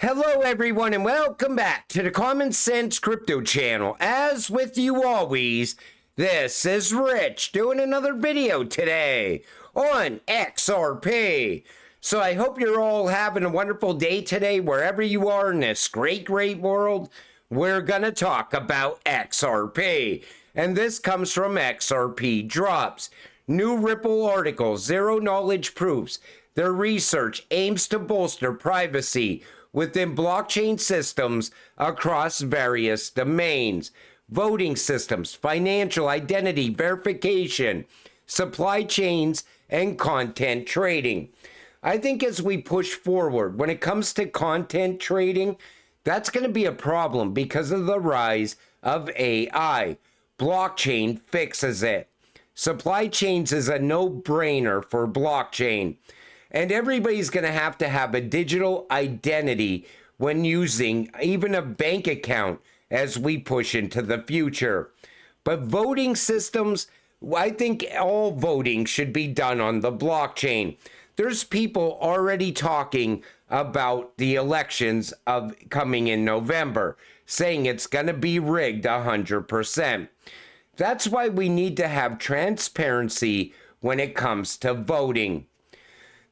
Hello everyone and welcome back to the Common Sense Crypto channel. As with you always, this is Rich doing another video today on XRP. So I hope you're all having a wonderful day today wherever you are in this great world. We're gonna talk about XRP, and this comes from XRP Drops. New Ripple article, zero knowledge proofs. Their research aims to bolster privacy within blockchain systems across various domains, voting systems, financial identity verification, supply chains, and content trading. I think as we push forward, when it comes to content trading, that's going to be a problem because of the rise of AI. Blockchain fixes it. Supply chains is a no-brainer for blockchain. And everybody's going to have a digital identity when using even a bank account as we push into the future. But voting systems, I think all voting should be done on the blockchain. There's people already talking about the elections of coming in November, saying it's going to be rigged 100%. That's why we need to have transparency when it comes to voting.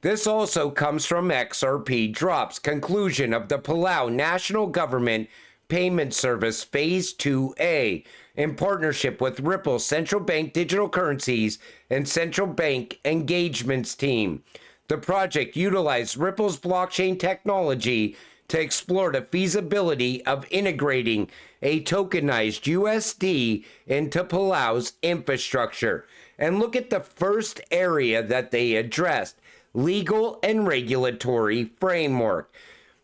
This also comes from XRP Drops, conclusion of the Palau National Government Payment Service Phase 2A in partnership with Ripple Central Bank Digital Currencies and Central Bank Engagements Team. The project utilized Ripple's blockchain technology to explore the feasibility of integrating a tokenized USD into Palau's infrastructure. And look at the first area that they addressed. Legal and regulatory framework,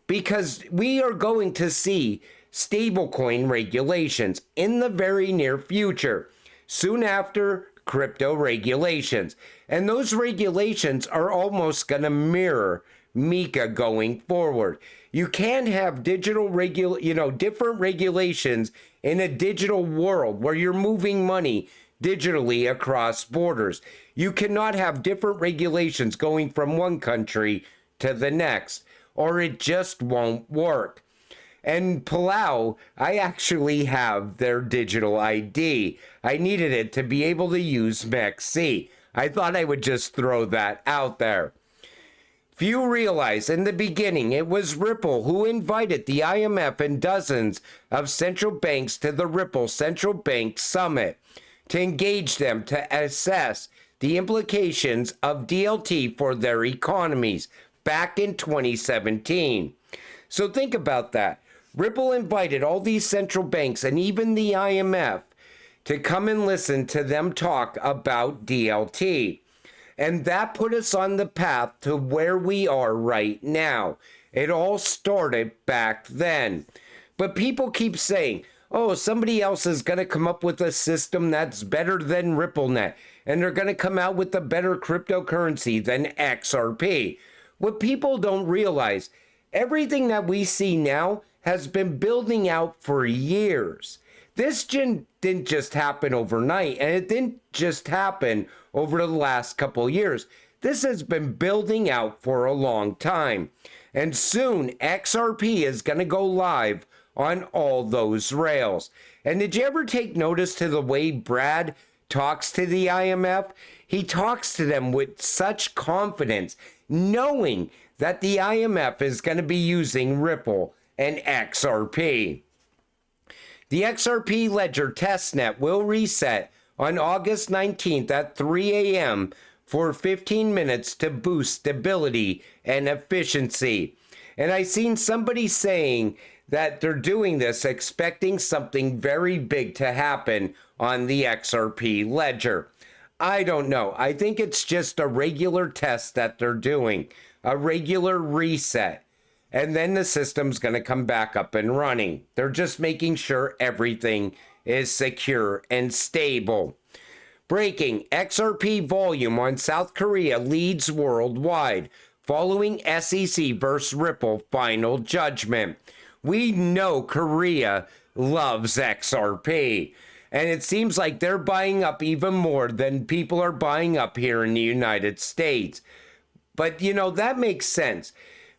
because we are going to see stablecoin regulations in the very near future, soon after crypto regulations. And those regulations are almost going to mirror MiCA going forward. You can't have digital different regulations in a digital world where you're moving money digitally across borders. You cannot have different regulations going from one country to the next, or it just won't work. And Palau, I actually have their digital ID. I needed it to be able to use MEXC. I thought I would just throw that out there. Few realize in the beginning it was Ripple who invited the IMF and dozens of central banks to the Ripple Central Bank Summit to engage them to assess the implications of DLT for their economies back in 2017. So think about that. Ripple invited all these central banks and even the IMF to come and listen to them talk about DLT. And that put us on the path to where we are right now. It all started back then. But people keep saying, oh, somebody else is going to come up with a system that's better than RippleNet, and they're going to come out with a better cryptocurrency than XRP. What people don't realize, everything that we see now has been building out for years. This didn't just happen overnight, and it didn't just happen over the last couple years. This has been building out for a long time. And soon, XRP is going to go live on all those rails. And did you ever take notice to the way Brad talks to the IMF? He talks to them with such confidence, knowing that the IMF is going to be using Ripple and XRP. The XRP Ledger testnet will reset on August 19th at 3 a.m. for 15 minutes to boost stability and efficiency. And I seen somebody saying that they're doing this expecting something very big to happen on the XRP ledger. I don't know. I think it's just a regular test that they're doing, a regular reset. And then the system's going to come back up and running. They're just making sure everything is secure and stable. Breaking: XRP volume on South Korea leads worldwide following SEC versus Ripple final judgment. We know Korea loves XRP, and it seems like they're buying up even more than people are buying up here in the United States. But, that makes sense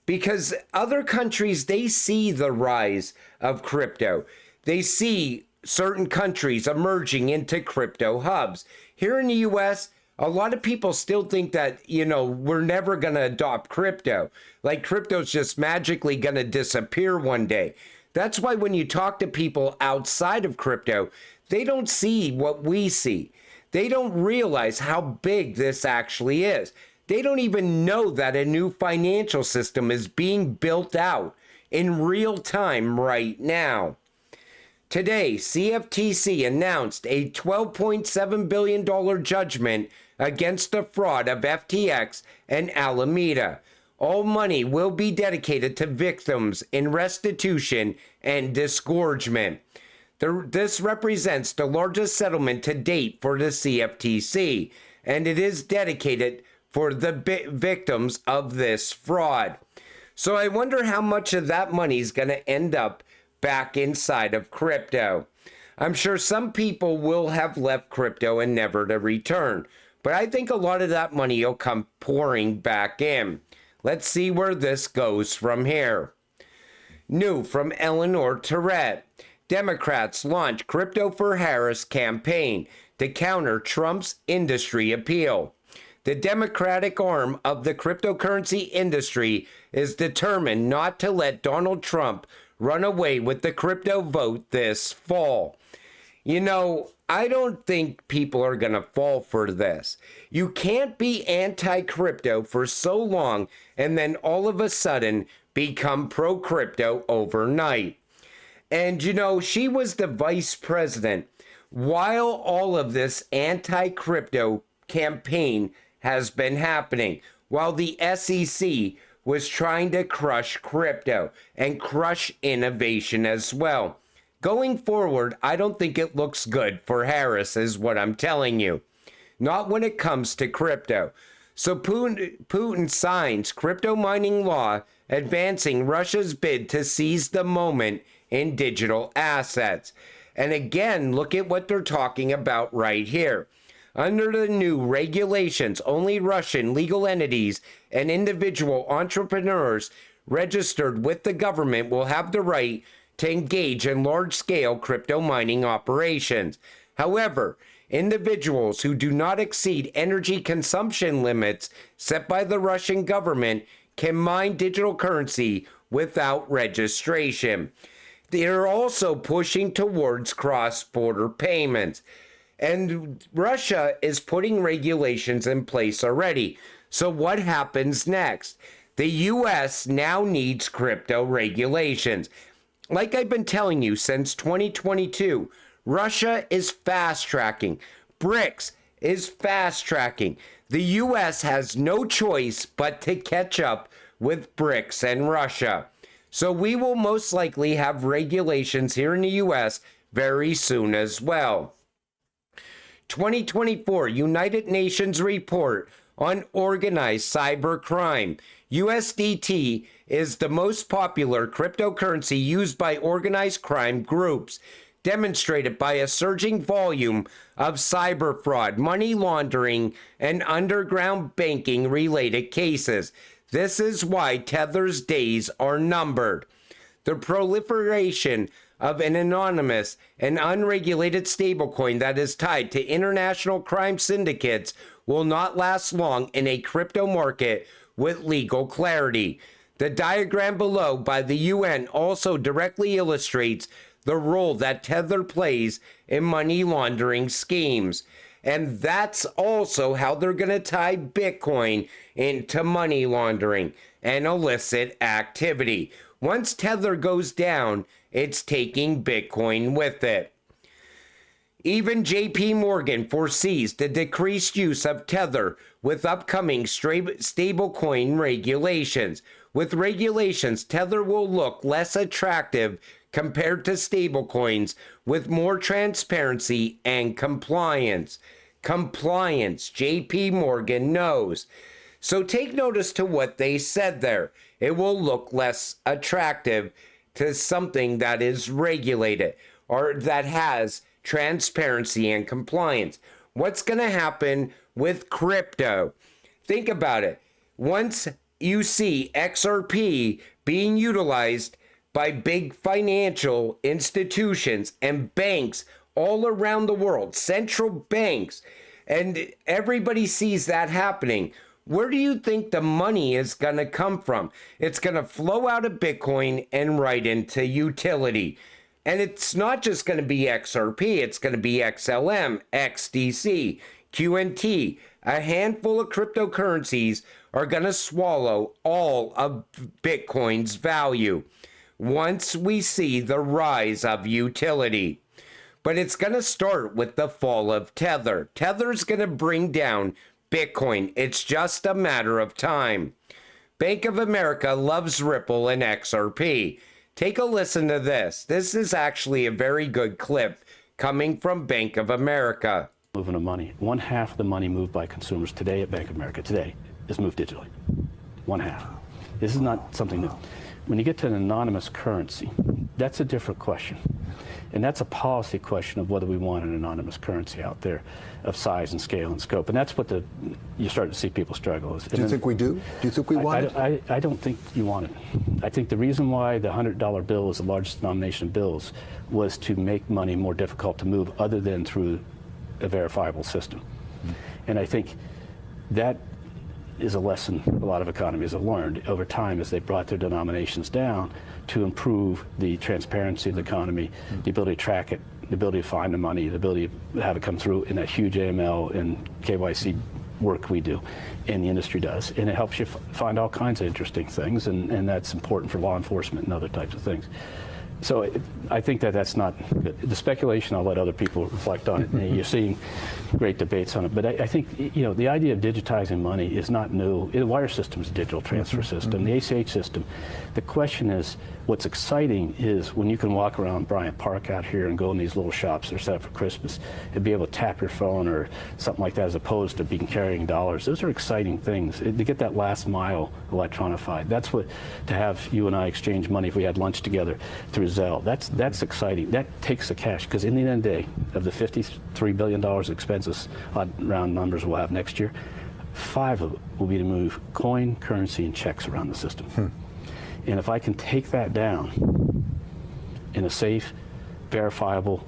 because other countries, they see the rise of crypto. They see certain countries emerging into crypto hubs. Here in the US, a lot of people still think that, we're never going to adopt crypto. Like crypto's just magically going to disappear one day. That's why when you talk to people outside of crypto, they don't see what we see. They don't realize how big this actually is. They don't even know that a new financial system is being built out in real time right now. Today, CFTC announced a $12.7 billion judgment against the fraud of FTX and Alameda. All money will be dedicated to victims in restitution and disgorgement. This represents the largest settlement to date for the CFTC, and it is dedicated for the victims of this fraud. So I wonder how much of that money is going to end up back inside of crypto. I'm sure some people will have left crypto and never to return, but I think a lot of that money will come pouring back in. Let's see where this goes from here. New from Eleanor Tourette. Democrats launch Crypto for Harris campaign to counter Trump's industry appeal. The Democratic arm of the cryptocurrency industry is determined not to let Donald Trump run away with the crypto vote this fall. I don't think people are going to fall for this. You can't be anti-crypto for so long and then all of a sudden become pro-crypto overnight. And she was the vice president while all of this anti-crypto campaign has been happening, while the SEC was trying to crush crypto and crush innovation as well. Going forward, I don't think it looks good for Harris, is what I'm telling you. Not when it comes to crypto. So Putin signs crypto mining law, advancing Russia's bid to seize the moment in digital assets. And again, look at what they're talking about right here. Under the new regulations, only Russian legal entities and individual entrepreneurs registered with the government will have the right to engage in large-scale crypto mining operations. However, individuals who do not exceed energy consumption limits set by the Russian government can mine digital currency without registration. They are also pushing towards cross-border payments. And Russia is putting regulations in place already. So what happens next? The US now needs crypto regulations. Like I've been telling you since 2022, Russia is fast-tracking. BRICS is fast-tracking. The US has no choice but to catch up with BRICS and Russia. So we will most likely have regulations here in the US very soon as well. 2024 United Nations report on organized cybercrime. USDT is the most popular cryptocurrency used by organized crime groups, demonstrated by a surging volume of cyber fraud, money laundering, and underground banking related cases. This is why Tether's days are numbered. The proliferation of an anonymous and unregulated stablecoin that is tied to international crime syndicates will not last long in a crypto market with legal clarity. The diagram below by the UN also directly illustrates the role that Tether plays in money laundering schemes. And that's also how they're going to tie Bitcoin into money laundering and illicit activity. Once Tether goes down, it's taking Bitcoin with it. Even JP Morgan foresees the decreased use of Tether with upcoming stablecoin regulations. With regulations, Tether will look less attractive compared to stablecoins with more transparency and compliance. Compliance, JP Morgan knows. So take notice to what they said there. It will look less attractive to something that is regulated or that has transparency and compliance. What's going to happen with crypto? Think about it. Once you see XRP being utilized by big financial institutions and banks all around the world, central banks, and everybody sees that happening. Where do you think the money is going to come from? It's going to flow out of Bitcoin and right into utility. And it's not just going to be XRP, it's going to be XLM, XDC, QNT. A handful of cryptocurrencies are going to swallow all of Bitcoin's value once we see the rise of utility. But it's going to start with the fall of Tether. Tether's going to bring down Bitcoin. It's just a matter of time. Bank of America loves Ripple and XRP. Take a listen to this. This is actually a very good clip coming from Bank of America. Moving of money. One half of the money moved by consumers today at Bank of America today is moved digitally. One half. This is not something new. When you get to an anonymous currency, that's a different question. And that's a policy question of whether we want an anonymous currency out there of size and scale and scope. And that's what you start to see people struggle. Do you think we do? Do you think we want it? I don't think you want it. I think the reason why the $100 bill was the largest denomination of bills was to make money more difficult to move other than through a verifiable system. And I think that is a lesson a lot of economies have learned over time as they brought their denominations down to improve the transparency of the economy, the ability to track it, the ability to find the money, the ability to have it come through in that huge AML and KYC work we do and the industry does. And it helps you find all kinds of interesting things, and that's important for law enforcement and other types of things. So I think that's not good. The speculation, I'll let other people reflect on it. You're seeing great debates on it. But I think, the idea of digitizing money is not new. The wire system is a digital transfer system. The ACH system. The question is, what's exciting is when you can walk around Bryant Park out here and go in these little shops that are set up for Christmas and be able to tap your phone or something like that as opposed to being carrying dollars. Those are exciting things. To get that last mile electronified. That's what, to have you and I exchange money if we had lunch together through Zelle. That's exciting. That takes the cash, because in the end of the day, of the $53 billion expenses, odd round numbers we'll have next year, 5 of it will be to move coin, currency, and checks around the system. And if I can take that down in a safe, verifiable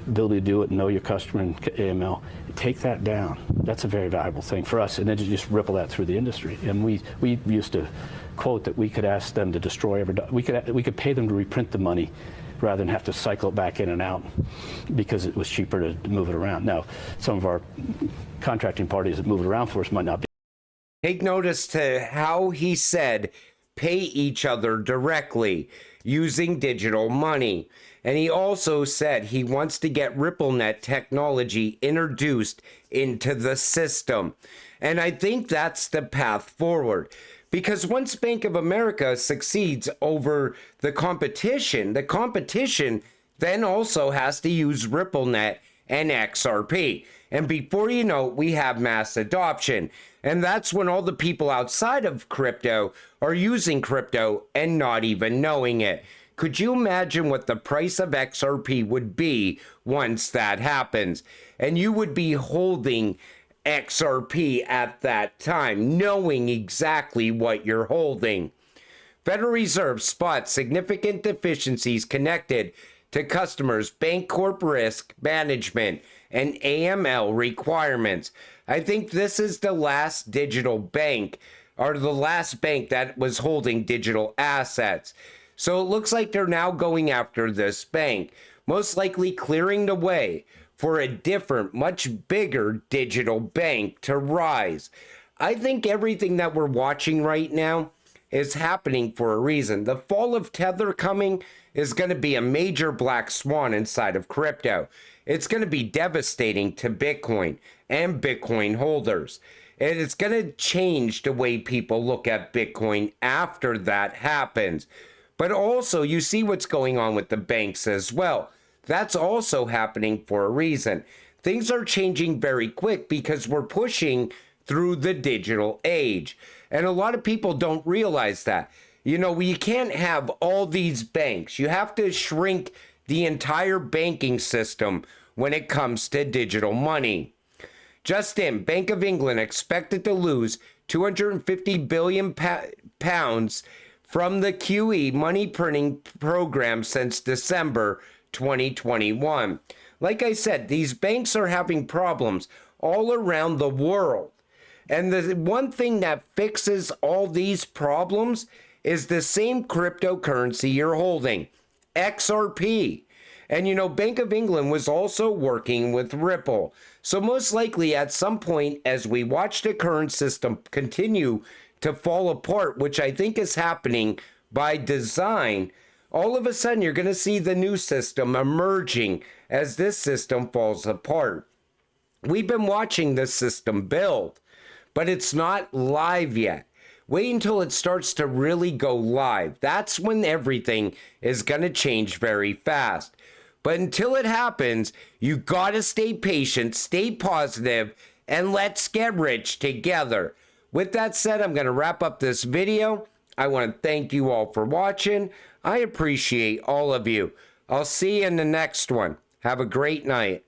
ability to do it, know your customer in AML, take that down. That's a very valuable thing for us, and then just ripple that through the industry. And we used to quote that we could ask them to destroy every dollar. We could pay them to reprint the money rather than have to cycle it back in and out because it was cheaper to move it around. Now, some of our contracting parties that move it around for us might not be. Take notice to how he said pay each other directly using digital money. And he also said he wants to get RippleNet technology introduced into the system. And I think that's the path forward. Because once Bank of America succeeds over the competition then also has to use RippleNet and XRP. And before you know it, we have mass adoption. And that's when all the people outside of crypto are using crypto and not even knowing it. Could you imagine what the price of XRP would be once that happens? And you would be holding XRP at that time, knowing exactly what you're holding. Federal Reserve spots significant deficiencies connected to customers' Bancorp risk management and AML requirements. I think this is the last digital bank, or the last bank that was holding digital assets. So it looks like they're now going after this bank, most likely clearing the way for a different, much bigger digital bank to rise. I think everything that we're watching right now is happening for a reason. The fall of Tether coming is going to be a major black swan inside of crypto. It's going to be devastating to Bitcoin and Bitcoin holders. And it's going to change the way people look at Bitcoin after that happens. But also, you see what's going on with the banks as well. That's also happening for a reason. Things are changing very quick because we're pushing through the digital age. And a lot of people don't realize that. You can't have all these banks. You have to shrink the entire banking system when it comes to digital money. Just in, Bank of England expected to lose 250 billion pounds from the QE money printing program since December 2021. Like I said, these banks are having problems all around the world. And the one thing that fixes all these problems is the same cryptocurrency you're holding, XRP. And you know, Bank of England was also working with Ripple. So most likely at some point, as we watch the current system continue to fall apart, which I think is happening by design, all of a sudden you're going to see the new system emerging as this system falls apart. We've been watching this system build, but it's not live yet. Wait until it starts to really go live. That's when everything is going to change very fast. But until it happens, you got to stay patient, stay positive, and let's get rich together. With that said, I'm going to wrap up this video. I want to thank you all for watching. I appreciate all of you. I'll see you in the next one. Have a great night.